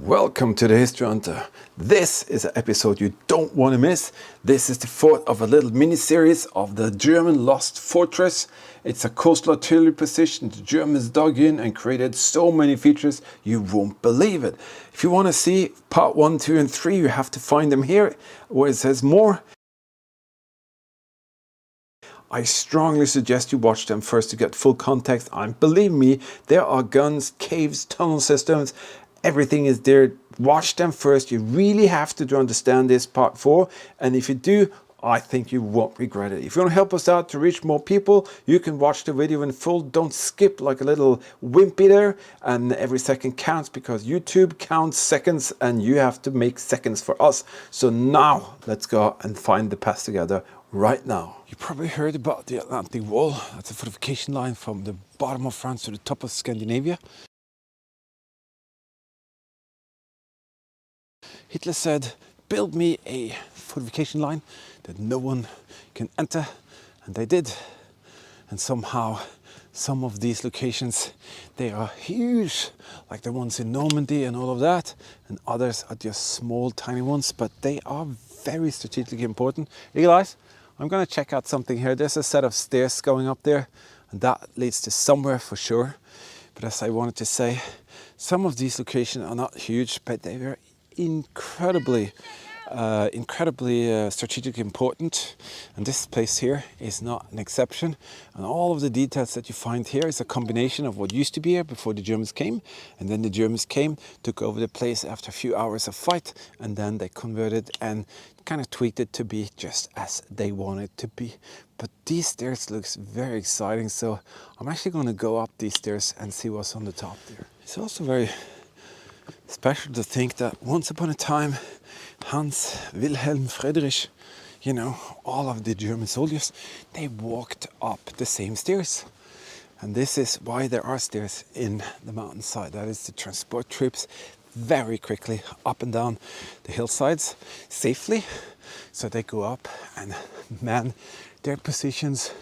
Welcome to the History Hunter. This is an episode you don't want to miss. This is the fourth of a little mini-series of the German lost fortress. It's a coastal artillery position the Germans dug in and created so many features you won't believe it. If you want to see part 1, 2 and 3, you have to find them here where it says more. I strongly suggest you watch them first to get full context, and believe me, there are guns, caves, tunnel systems, everything is there. Watch them first. You really have to understand this part 4, and if you do, I think you won't regret it. If you want to help us out to reach more people, you can watch the video in full. Don't skip like a little wimpy there, and every second counts because YouTube counts seconds and you have to make seconds for us. So now let's go and find the path together right now. You probably heard about the Atlantic Wall. That's a fortification line from the bottom of France to the top of Scandinavia. Hitler said, build me a fortification line that no one can enter, and they did. And somehow some of these locations, they are huge, like the ones in Normandy and all of that, and others are just small tiny ones, but they are very strategically important. Hey guys, I'm going to check out something here. There's a set of stairs going up there, and that leads to somewhere for sure. But as I wanted to say, some of these locations are not huge, but they were incredibly strategically important, and this place here is not an exception. And all of the details that you find here is a combination of what used to be here before the Germans came, and then the Germans came, took over the place after a few hours of fight, and then they converted and kind of tweaked it to be just as they wanted it to be. But these stairs looks very exciting, so I'm actually going to go up these stairs and see what's on the top there. It's also very special to think that once upon a time, Hans, Wilhelm, Friedrich, you know, all of the German soldiers, they walked up the same stairs. And this is why there are stairs in the mountainside. That is to transport troops very quickly up and down the hillsides safely. So they go up and man their positions.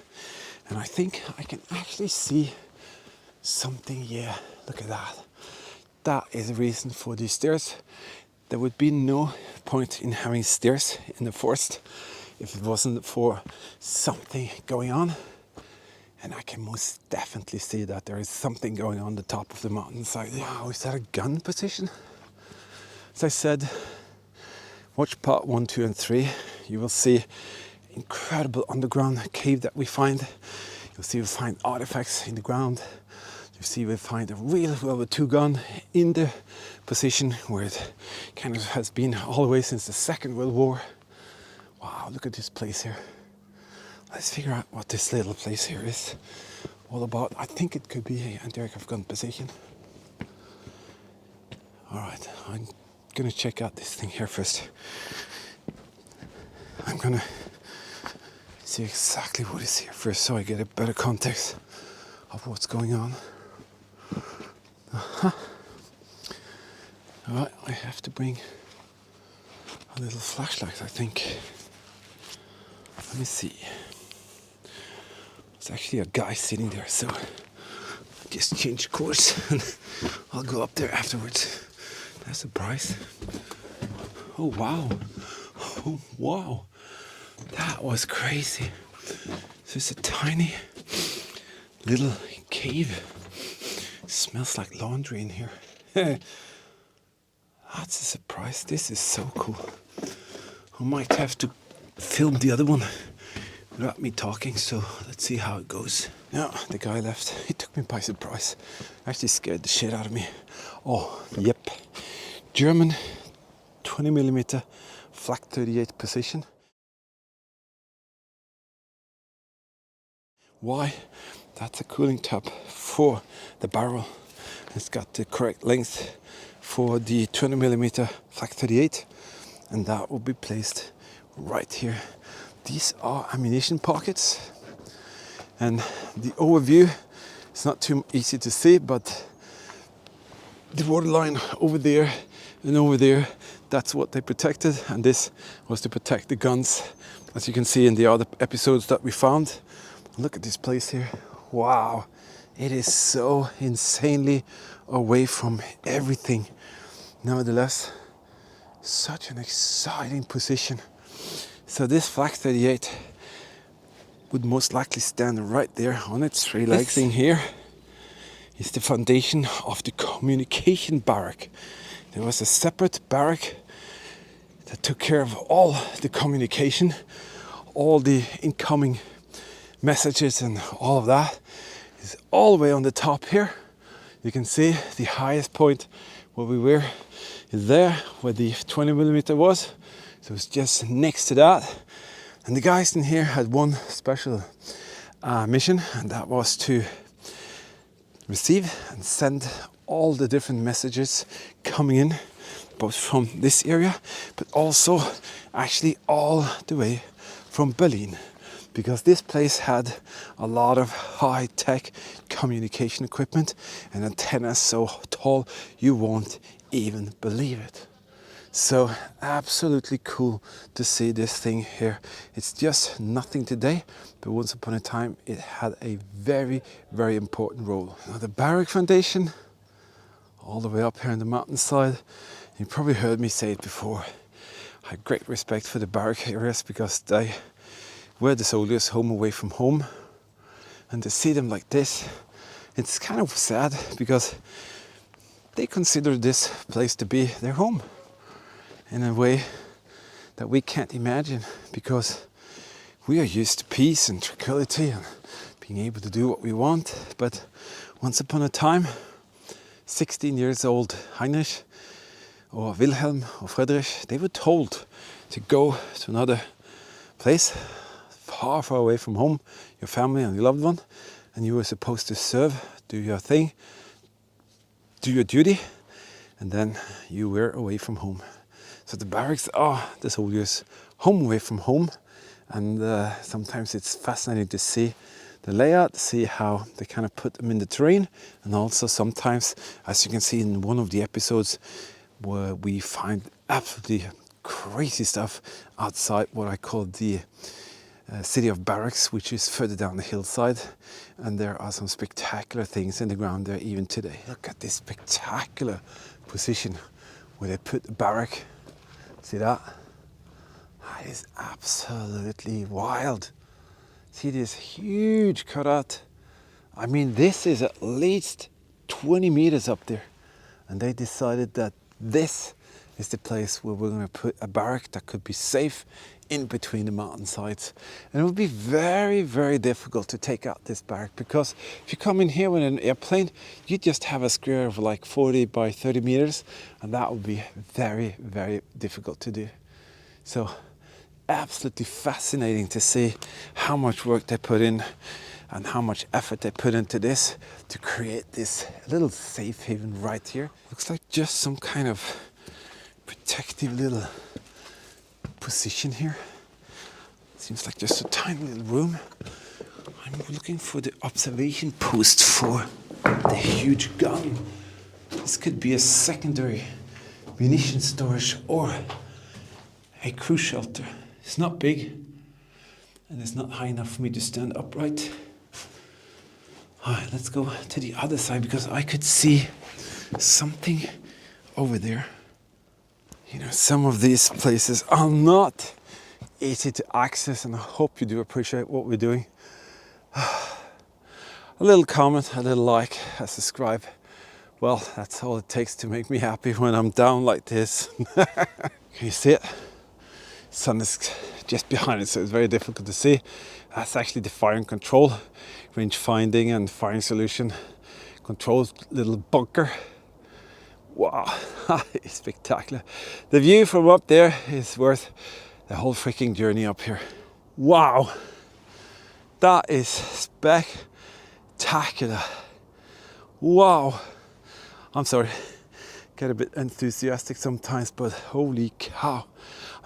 And I think I can actually see something here. Look at that. That is the reason for these stairs. There would be no point in having stairs in the forest if it wasn't for something going on. And I can most definitely see that there is something going on the top of the mountainside. Wow, is that a gun position? As I said, watch part 1, 2 and 3. You will see incredible underground cave that we find. You'll see we find artifacts in the ground. You see we find a real WW2 gun in the position where it kind of has been all the way since the Second World War. Wow, look at this place here. Let's figure out what this little place here is all about. I think it could be an anti-aircraft gun position. Alright, I'm gonna check out this thing here first. I'm gonna see exactly what is here first so I get a better context of what's going on. Alright, I have to bring a little flashlight, I think. Let me see. There's actually a guy sitting there, so I'll just change course and I'll go up there afterwards. That's a prize. Oh wow. Oh wow. That was crazy. So it's a tiny little cave. It smells like laundry in here. That's a surprise. This is so cool. I might have to film the other one without me talking, so let's see how it goes. Yeah, the guy left. He took me by surprise. Actually scared the shit out of me. Oh, yep. German 20mm Flak 38 position. Why? That's a cooling tub for the barrel. It's got the correct length for the 20mm Flak 38, and that will be placed right here. These are ammunition pockets, and the overview is not too easy to see, but the waterline over there and over there, that's what they protected, and this was to protect the guns, as you can see in the other episodes that we found. Look at this place here. Wow, it is so insanely away from everything. Nevertheless, such an exciting position. So this Flak 38 would most likely stand right there on its three legs. This thing here is the foundation of the communication barrack. There was a separate barrack that took care of all the communication, all the incoming messages and all of that is all the way on the top here. You can see the highest point where we were is there where the 20mm was. So it's just next to that. And the guys in here had one special mission, and that was to receive and send all the different messages coming in, both from this area, but also actually all the way from Berlin, because this place had a lot of high-tech communication equipment and antennas so tall you won't even believe it. So absolutely cool to see this thing here. It's just nothing today, but once upon a time it had a very, very important role. Now the barrack foundation, all the way up here on the mountainside, you probably heard me say it before. I have great respect for the barrack areas because they were the soldiers home away from home, and to see them like this, it's kind of sad because they consider this place to be their home in a way that we can't imagine, because we are used to peace and tranquility and being able to do what we want. But once upon a time, 16 years old Heinrich or Wilhelm or Friedrich, they were told to go to another place far, far away from home, your family and your loved one, and you were supposed to serve, do your thing, do your duty, and then you were away from home. So the barracks are the soldiers' home away from home, and sometimes it's fascinating to see the layout, see how they kind of put them in the terrain, and also sometimes, as you can see in one of the episodes, where we find absolutely crazy stuff outside what I call the city of barracks, which is further down the hillside, and there are some spectacular things in the ground there even today. Look at this spectacular position where they put the barrack. See that? That is absolutely wild. See this huge cutout? I mean, this is at least 20 meters up there, and they decided that this is the place where we're going to put a barrack that could be safe in between the mountainsides. And it would be very, very difficult to take out this barrack, because if you come in here with an airplane, you just have a square of like 40 by 30 meters, and that would be very, very difficult to do. So absolutely fascinating to see how much work they put in and how much effort they put into this to create this little safe haven right here. Looks like just some kind of protective little position here. Seems like just a tiny little room. I'm looking for the observation post for the huge gun. This could be a secondary munition storage or a crew shelter. It's not big, and it's not high enough for me to stand upright. Alright, let's go to the other side, because I could see something over there. You know, some of these places are not easy to access, and I hope you do appreciate what we're doing. A little comment, a little like, a subscribe. Well, that's all it takes to make me happy when I'm down like this. Can you see it? Sun is just behind it, so it's very difficult to see. That's actually the firing control, range finding and firing solution controls little bunker. Wow, it's spectacular. The view from up there is worth the whole freaking journey up here. Wow, that is spectacular. Wow, I'm sorry. get a bit enthusiastic sometimes, but holy cow.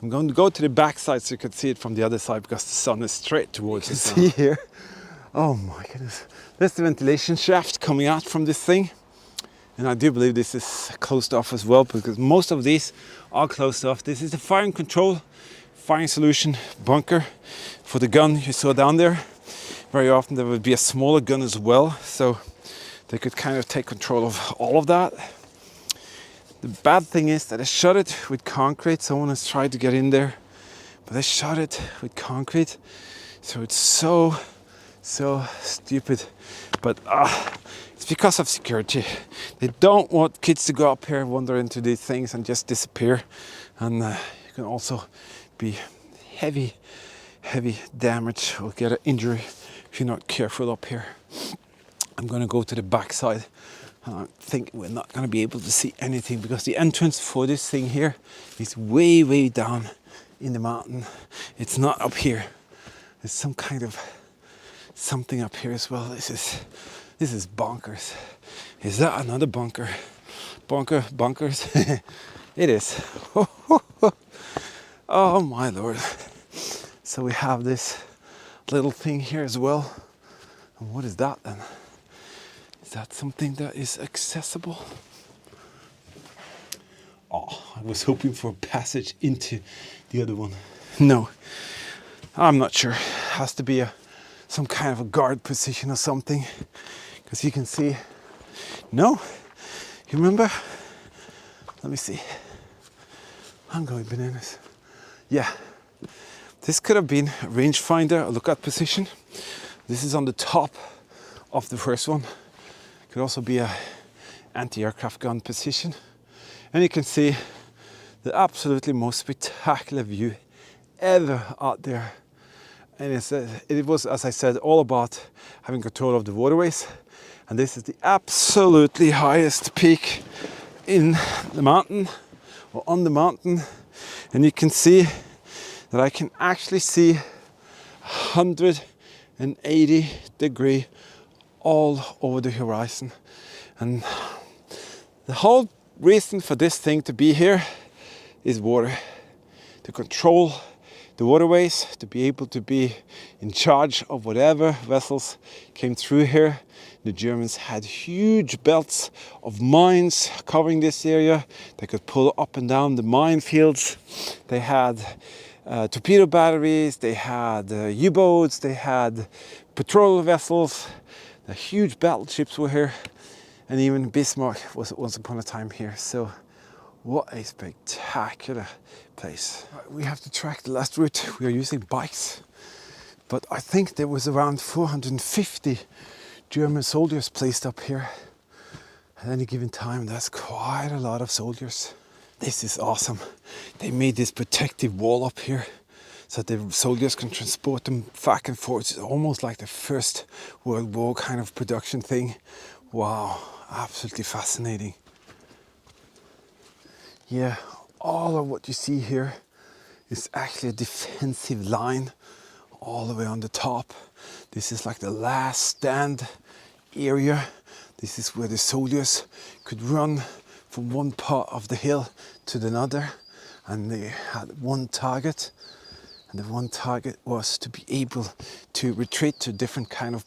I'm going to go to the back side so you can see it from the other side because the sun is straight towards the sea here. Oh my goodness. There's the ventilation shaft coming out from this thing. And I do believe this is closed off as well because most of these are closed off. This is the firing control, firing solution bunker for the gun you saw down there. Very often there would be a smaller gun as well, so they could kind of take control of all of that. The bad thing is that I shot it with concrete. Someone has tried to get in there, but I shot it with concrete. So it's so stupid. But it's because of security. They don't want kids to go up here, wander into these things and just disappear. And you can also be heavy damage or get an injury if you're not careful up here. I'm gonna go to the back side. I think we're not going to be able to see anything because the entrance for this thing here is way down in the mountain. It's not up here. There's some kind of something up here as well. This is bonkers. Is that another bunker? Bunkers? It is. Oh my lord. So we have this little thing here as well. And what is that then? Is that something that is accessible? Oh, I was hoping for a passage into the other one. No, I'm not sure. It has to be some kind of a guard position or something. Because you can see, no, you remember? Let me see. I'm going bananas. Yeah, this could have been a rangefinder, a lookout position. This is on the top of the first one. Could also be a anti-aircraft gun position. And you can see the absolutely most spectacular view ever out there. And it was, as I said, all about having control of the waterways. And this is the absolutely highest peak in the mountain, or on the mountain. And you can see that I can actually see 180-degree all over the horizon. And the whole reason for this thing to be here is water. To control the waterways, to be able to be in charge of whatever vessels came through here. The Germans had huge belts of mines covering this area. They could pull up and down the minefields. They had torpedo batteries, they had U-boats, they had patrol vessels. The huge battleships were here, and even Bismarck was once upon a time here. So what a spectacular place. We have to track the last route. We are using bikes, but I think there was around 450 German soldiers placed up here at any given time. That's quite a lot of soldiers. This is awesome. They made this protective wall up here so that the soldiers can transport them back and forth. It's almost like the First World War kind of production thing. Wow, absolutely fascinating. Yeah, all of what you see here is actually a defensive line all the way on the top. This is like the last stand area. This is where the soldiers could run from one part of the hill to another, and they had one target. And the one target was to be able to retreat to different kind of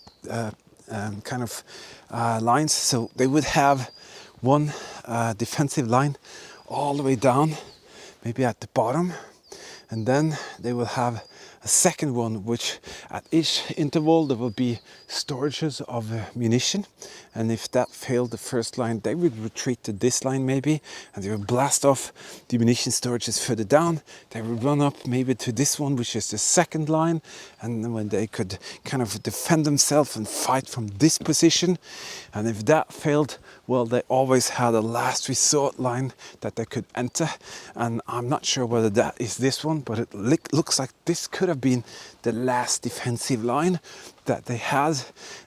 lines. So they would have one defensive line all the way down, maybe at the bottom, and then they will have a second one, which at each interval there will be storages of munition, and if that failed the first line, they would retreat to this line maybe, and they would blast off the munition storages further down. They would run up maybe to this one, which is the second line, and then when they could kind of defend themselves and fight from this position. And if that failed, well, they always had a last resort line that they could enter, and I'm not sure whether that is this one, but it looks like this could have been the last defensive line that they had.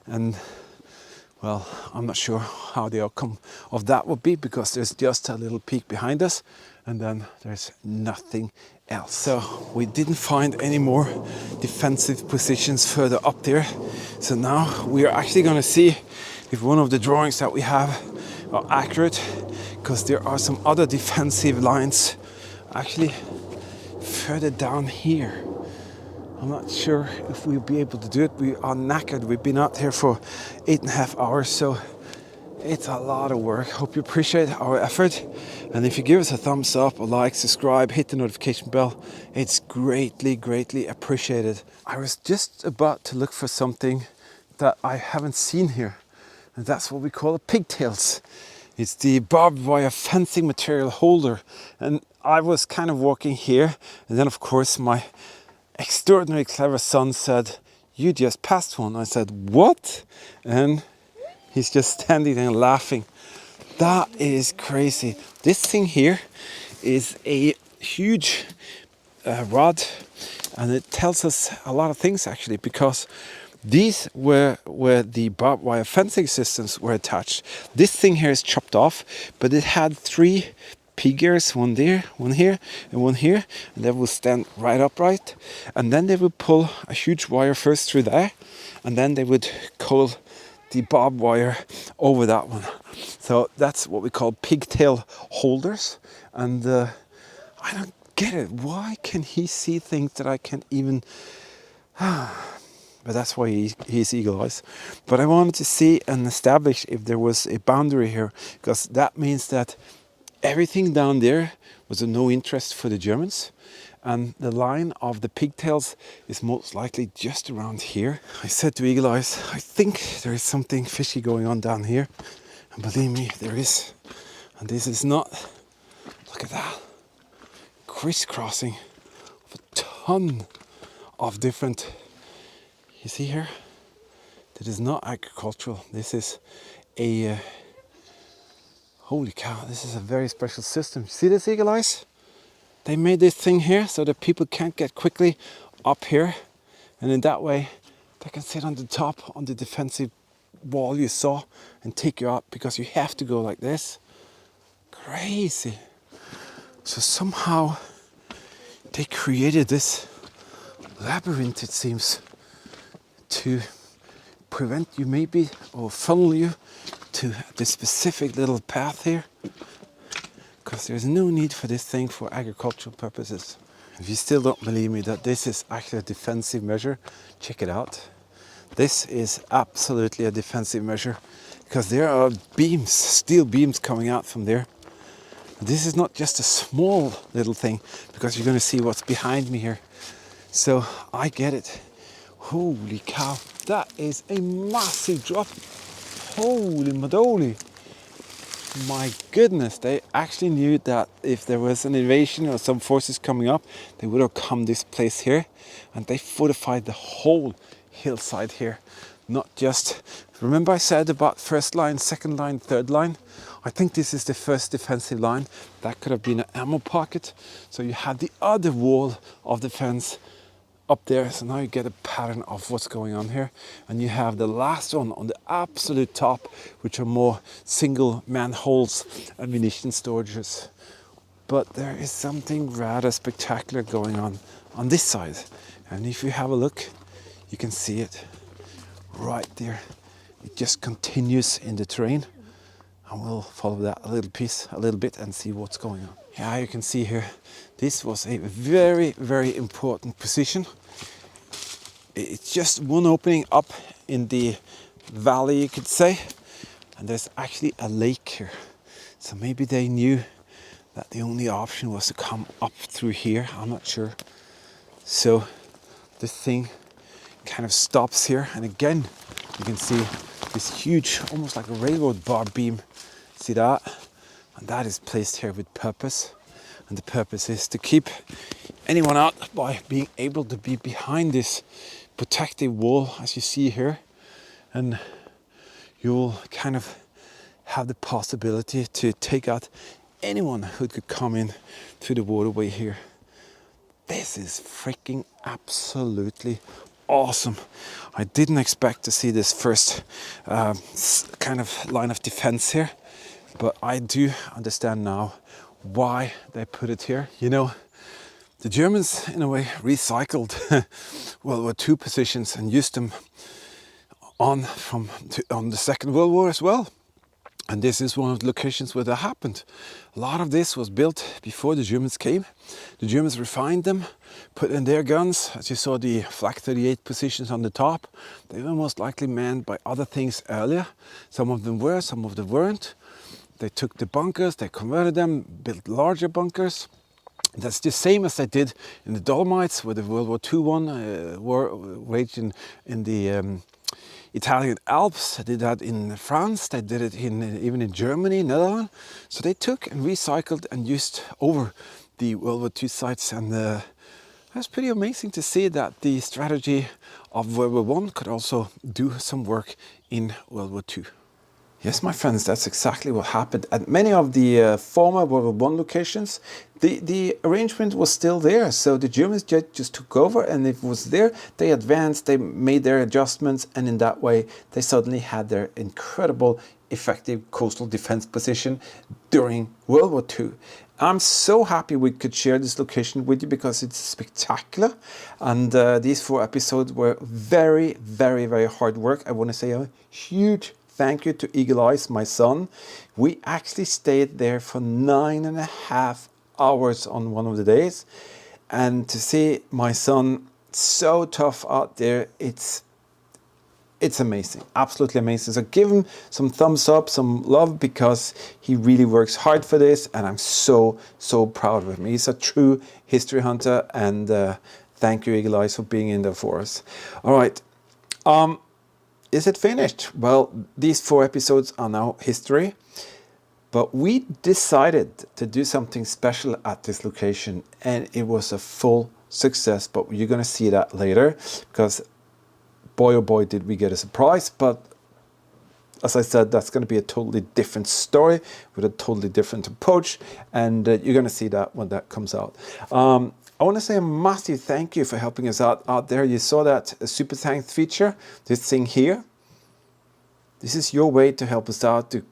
And well, I'm not sure how the outcome of that would be, because there's just a little peak behind us and then there's nothing else. So we didn't find any more defensive positions further up there. So now we are actually going to see if one of the drawings that we have are accurate, because there are some other defensive lines actually further down here. I'm not sure if we'll be able to do it. We are knackered. We've been out here for 8.5 hours, so it's a lot of work. Hope you appreciate our effort. And if you give us a thumbs up, a like, subscribe, hit the notification bell, it's greatly, greatly appreciated. I was just about to look for something that I haven't seen here, and that's what we call a pigtails. It's the barbed wire fencing material holder. And I was kind of walking here, and then of course my extraordinarily clever son said, "You just passed one." I said, "What?" And he's just standing there laughing. That is crazy. This thing here is a huge rod, and it tells us a lot of things actually, because these were where the barbed wire fencing systems were attached. This thing here is chopped off, but it had 3 pig ears, one there, one here, and one here, and they will stand right upright. And then they would pull a huge wire first through there, and then they would coil the barbed wire over that one. So that's what we call pigtail holders. And I don't get it. Why can he see things that I can't even... But that's why he's eagle eyes. But I wanted to see and establish if there was a boundary here, because that means that everything down there was of no interest for the Germans, and the line of the pigtails is most likely just around here. I said to Eagle Eyes, I think there is something fishy going on down here, and believe me, there is. And this is not, look at that, crisscrossing of a ton of different, you see here, that is not agricultural. This is a holy cow, this is a very special system. See this, Eagle Eyes? They made this thing here so that people can't get quickly up here, and in that way they can sit on the top on the defensive wall you saw and take you up, because you have to go like this. Crazy. So somehow they created this labyrinth, it seems, to prevent you maybe, or funnel you to this specific little path here, because there's no need for this thing for agricultural purposes. If you still don't believe me that this is actually a defensive measure, check it out. This is absolutely a defensive measure, because there are beams, steel beams coming out from there. This is not just a small little thing, because you're going to see what's behind me here. So I get it. Holy cow, that is a massive drop. Holy madoli. My goodness, they actually knew that if there was an invasion or some forces coming up, they would have come this place here, and they fortified the whole hillside here. Not just, remember I said about first line, second line, third line? I think this is the first defensive line. That could have been an ammo pocket. So you had the other wall of defense up there, so now you get a pattern of what's going on here, and you have the last one on the absolute top, which are more single manholes, ammunition storages. But there is something rather spectacular going on this side, and if you have a look, you can see it right there. It just continues in the terrain, and we'll follow that a little bit and see what's going on. Yeah, you can see here, this was a very, very important position. It's just one opening up in the valley, you could say, and there's actually a lake here. So maybe they knew that the only option was to come up through here, I'm not sure. So this thing kind of stops here, and again, you can see this huge, almost like a railroad bar beam. See that? And that is placed here with purpose. And the purpose is to keep anyone out by being able to be behind this protective wall, as you see here. And you will kind of have the possibility to take out anyone who could come in through the waterway here. This is freaking absolutely awesome. I didn't expect to see this first kind of line of defense here, but I do understand now why they put it here. You know, the Germans in a way recycled World War II positions and used them on the Second World War as well. And this is one of the locations where that happened. A lot of this was built before the Germans came. The Germans refined them, put in their guns. As you saw, the Flak 38 positions on the top, they were most likely manned by other things earlier. Some of them were, some of them weren't. They took the bunkers, they converted them, built larger bunkers. That's the same as they did in the Dolomites, where the World War II war waged in the Italian Alps. They did that in France. They did it even in Germany, Netherlands. So they took and recycled and used over the World War II sites, and that's pretty amazing to see that the strategy of World War I could also do some work in World War II. Yes, my friends, that's exactly what happened. At many of the former World War I locations, the arrangement was still there. So the Germans just took over, and it was there. They advanced, they made their adjustments, and in that way, they suddenly had their incredible, effective coastal defense position during World War II. I'm so happy we could share this location with you because it's spectacular. And these 4 episodes were very, very, very hard work. I want to say a huge thank you to Eagle Eyes, my son. We actually stayed there for 9.5 hours on one of the days. And to see my son so tough out there, it's amazing, absolutely amazing. So give him some thumbs up, some love, because he really works hard for this, and I'm so, so proud of him. He's a true history hunter, and thank you, Eagle Eyes, for being in there for us. All right. Is it finished? Well, these 4 episodes are now history, but we decided to do something special at this location, and it was a full success, but you're going to see that later, because boy oh boy did we get a surprise. But as I said, that's going to be a totally different story with a totally different approach, and you're going to see that when that comes out. I want to say a massive thank you for helping us out there. You saw that super thanks feature, this thing here. This is your way to help us out, to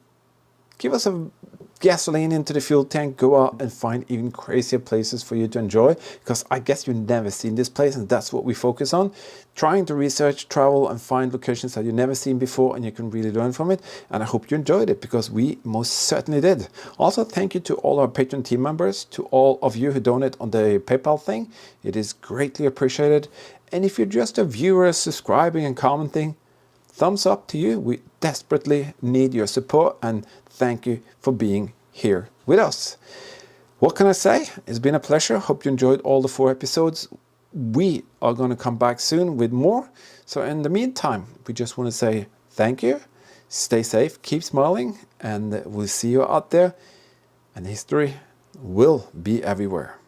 give us some gasoline into the fuel tank, go out and find even crazier places for you to enjoy, because I guess you've never seen this place, and that's what we focus on, trying to research, travel, and find locations that you've never seen before, and you can really learn from it. And I hope you enjoyed it, because we most certainly did. Also, thank you to all our Patreon team members, to all of you who donate on the PayPal thing. It is greatly appreciated. And if you're just a viewer, subscribing and commenting, thumbs up to you. We desperately need your support, and thank you for being here with us. What can I say? It's been a pleasure. Hope you enjoyed all the 4 episodes. We are going to come back soon with more. So in the meantime, we just want to say thank you. Stay safe, keep smiling, and we'll see you out there. And history will be everywhere.